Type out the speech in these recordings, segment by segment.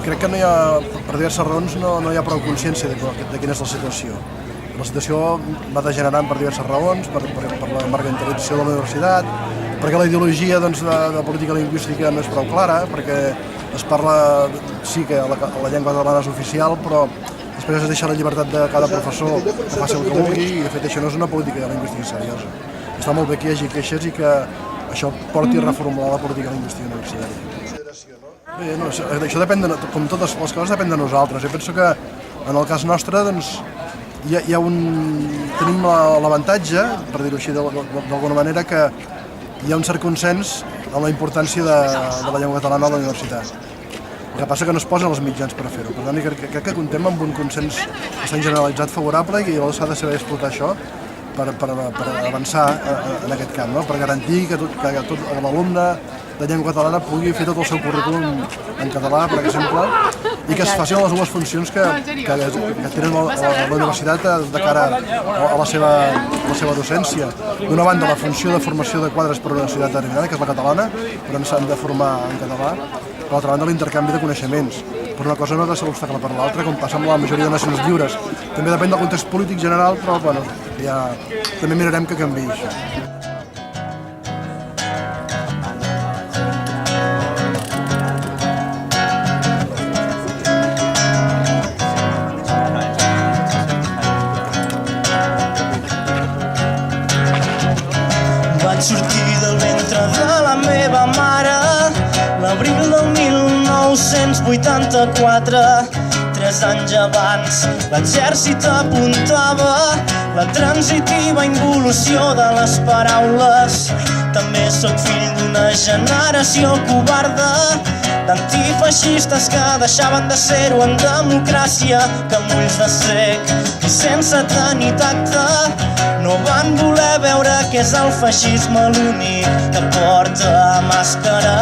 crec que no hi ha, per diverses raons, no hi ha prou consciència de quina és la situació. La situació va degenerant per diverses raons, per la mercantilització de la universitat, perquè la ideologia de política lingüística no és prou clara, perquè es parla, sí que la llengua catalana és oficial, però després es deixa la llibertat de cada professor que faci el que vulgui, i de fet això no és una política lingüística seriosa. Està molt bé que hi hagi queixes i que això porti a reformular la política lingüística universitària. Bé, no, això depèn, com totes les coses, depèn de nosaltres. Jo penso que en el cas nostre tenim l'avantatge, per dir-ho així d'alguna manera, que hi ha un cert consens en la importància de la llengua catalana a la universitat. El que passa que no es posen els mitjans per fer-ho. Per tant, crec que comptem amb un consens bastant generalitzat favorable i llavors s'ha de saber explotar això per avançar en aquest camp, no? Per garantir que tot l'alumne de llengua catalana pugui fer tot el seu currículum en català, per exemple, i que es facin les dues funcions que tenen la universitat de cara a la seva docència. D'una banda, la funció de formació de quadres per a una universitat determinada, que és la catalana, per on s'han de formar en català, per l'altra banda, l'intercanvi de coneixements. Per una cosa no ha de ser l'obstacle per l'altra, com passa amb la majoria de nacions lliures. També depèn del context polític general, però bueno, ja també mirarem que canviï això. Vaig sortir del ventre de la meva mare l'abril del 1984. 3 anys abans l'exèrcit apuntava la transitiva involució de les paraules. També sóc fill d'una generació covarda, d'antifeixistes que deixaven de ser-ho en democràcia, que amb ulls de cec i sense tenir tacte no van voler veure que és el feixisme l'únic que porta màscara.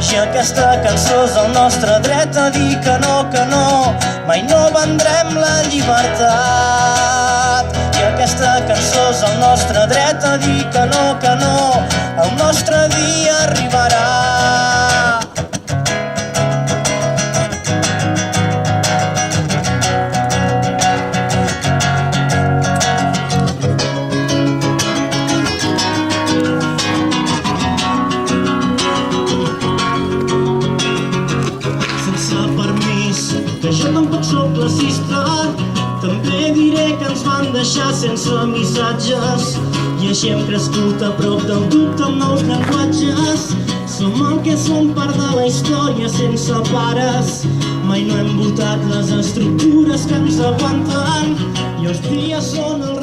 I aquesta cançó és el nostre dret a dir que no, mai no vendrem la llibertat. I aquesta cançó és el nostre dret a dir que no, el nostre dia arribarà. Jo tampoc soc classista, també diré que ens van deixar sense missatges i així hem crescut a prop del dubte amb nous llenguatges. Som el que som, part de la història sense pares. Mai no hem votat les estructures que ens aguanten i els dies són el